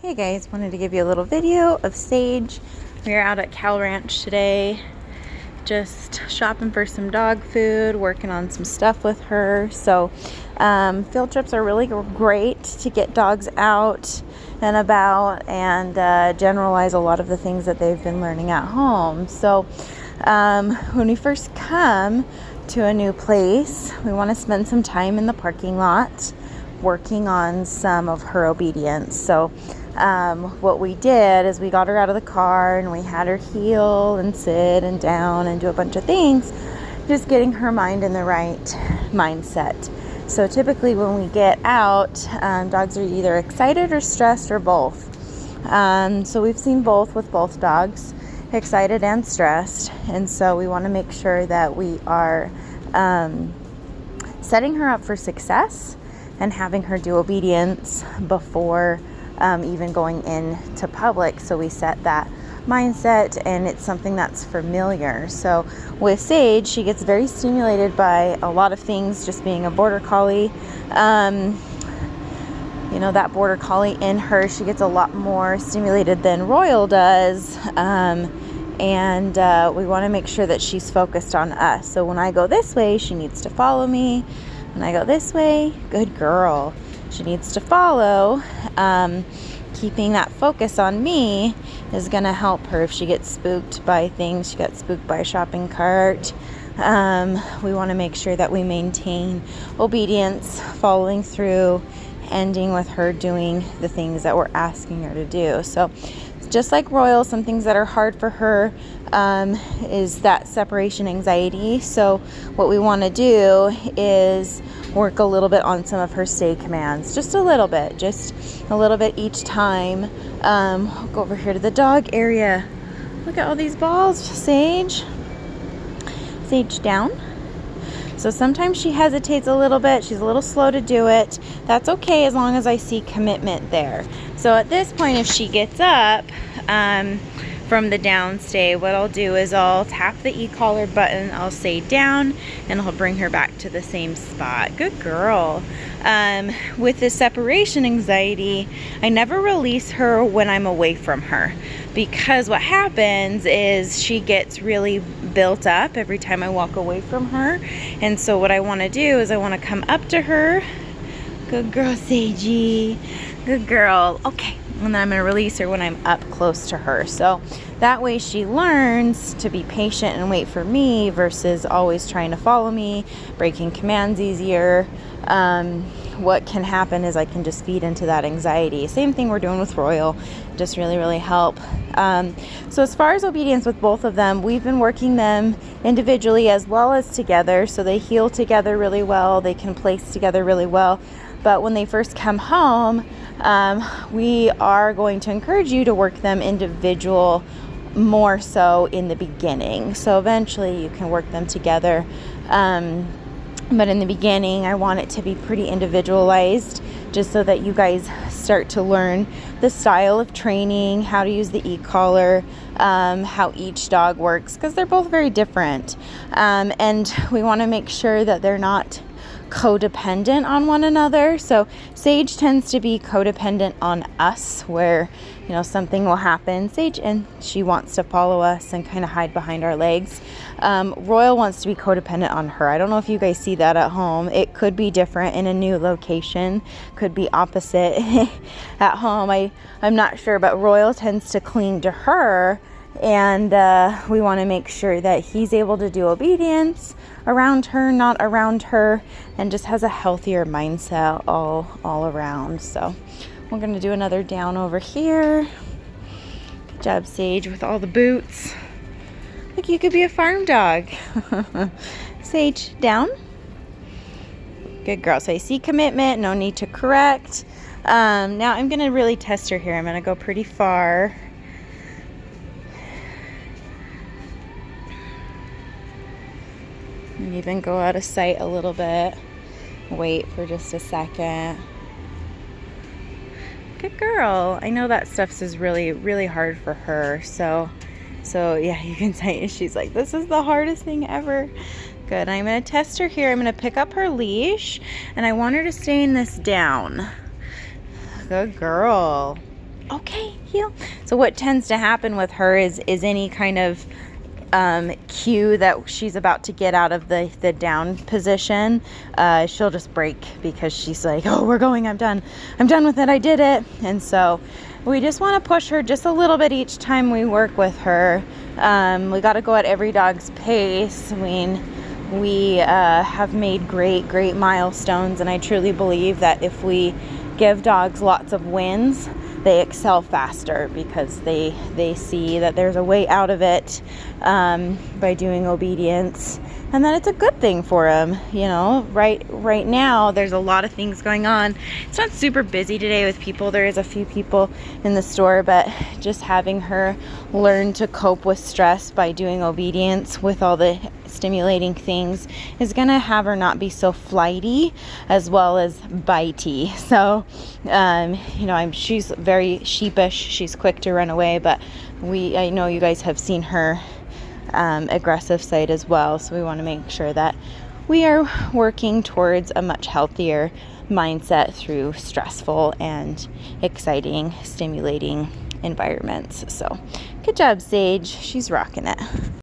Hey guys, wanted to give you a little video of Sage. We are out at Cal Ranch today, just shopping for some dog food, working on some stuff with her. So field trips are really great to get dogs out and about and generalize a lot of the things that they've been learning at home. So when we first come to a new place, we want to spend some time in the parking lot working on some of her obedience. So what we did is we got her out of the car and we had her heel and sit and down and do a bunch of things, just getting her mind in the right mindset. So typically when we get out, dogs are either excited or stressed or both. So we've seen both with both dogs, excited and stressed. And so we want to make sure that we are setting her up for success and having her do obedience before even going into public. So we set that mindset and it's something that's familiar. So with Sage, she gets very stimulated by a lot of things, just being a border collie. That border collie in her, she gets a lot more stimulated than Royal does. And we want to make sure that she's focused on us. So when I go this way, she needs to follow me. When I go this way, good girl. She needs to follow. Keeping that focus on me is going to help her if she gets spooked by things. She got spooked by a shopping cart. We want to make sure that we maintain obedience, following through, ending with her doing the things that we're asking her to do. So just like Royal, some things that are hard for her is that separation anxiety. So what we want to do is work a little bit on some of her stay commands, just a little bit each time. Go over here to the dog area. Look at all these balls. Sage down. So sometimes she hesitates a little bit. She's a little slow to do it. That's okay as long as I see commitment there. So at this point, if she gets up from the down stay, what I'll do is I'll tap the e-collar button, I'll say down, and I'll bring her back to the same spot. Good girl. With the separation anxiety, I never release her when I'm away from her, because what happens is she gets really built up every time I walk away from her. And so what I want to do is I want to come up to her. Good girl, Sagey. Good girl. Okay. And then I'm going to release her when I'm up close to her. So that way she learns to be patient and wait for me versus always trying to follow me, breaking commands easier. What can happen is I can just feed into that anxiety. Same thing we're doing with Royal. Just really help. So as far as obedience with both of them, we've been working them individually as well as together. So they heel together really well. They can place together really well. But when they first come home, we are going to encourage you to work them individual more so in the beginning. So eventually you can work them together. But in the beginning, I want it to be pretty individualized, just so that you guys start to learn the style of training, how to use the e-collar, how each dog works, because they're both very different. And we want to make sure that they're not codependent on one another. So Sage tends to be codependent on us, where something will happen, Sage, and she wants to follow us and kind of hide behind our legs. Royal wants to be codependent on her. I don't know if you guys see that at home. It could be different in a new location, could be opposite at home. I'm not sure, but Royal tends to cling to her, and we want to make sure that he's able to do obedience around her, not around her, and just has a healthier mindset all around. So we're going to do another down over here. Good job, Sage, with all the boots. Look, you could be a farm dog. Sage, down. Good girl. So I see commitment, no need to correct. Now I'm going to really test her here. I'm going to go pretty far. And even go out of sight a little bit. Wait for just a second. Good girl. I know that stuff is really hard for her. So yeah, you can say she's like, this is the hardest thing ever. Good. I'm going to test her here. I'm going to pick up her leash, and I want her to stay in this down. Good girl. Okay, heel. So what tends to happen with her is any kind of cue that she's about to get out of the down position, she'll just break because she's like, oh, we're going, I'm done with it, I did it. And so we just want to push her just a little bit each time we work with her. We got to go at every dog's pace. I mean, we have made great milestones, and I truly believe that if we give dogs lots of wins, they excel faster because they see that there's a way out of it by doing obedience, and that it's a good thing for them. You know, right now there's a lot of things going on. It's not super busy today with people. There is a few people in the store, but just having her learn to cope with stress by doing obedience with all the stimulating things is gonna have her not be so flighty as well as bitey. So you know, she's very sheepish, she's quick to run away, but I know you guys have seen her aggressive side as well, so we want to make sure that we are working towards a much healthier mindset through stressful and exciting, stimulating environments. So good job, Sage, she's rocking it.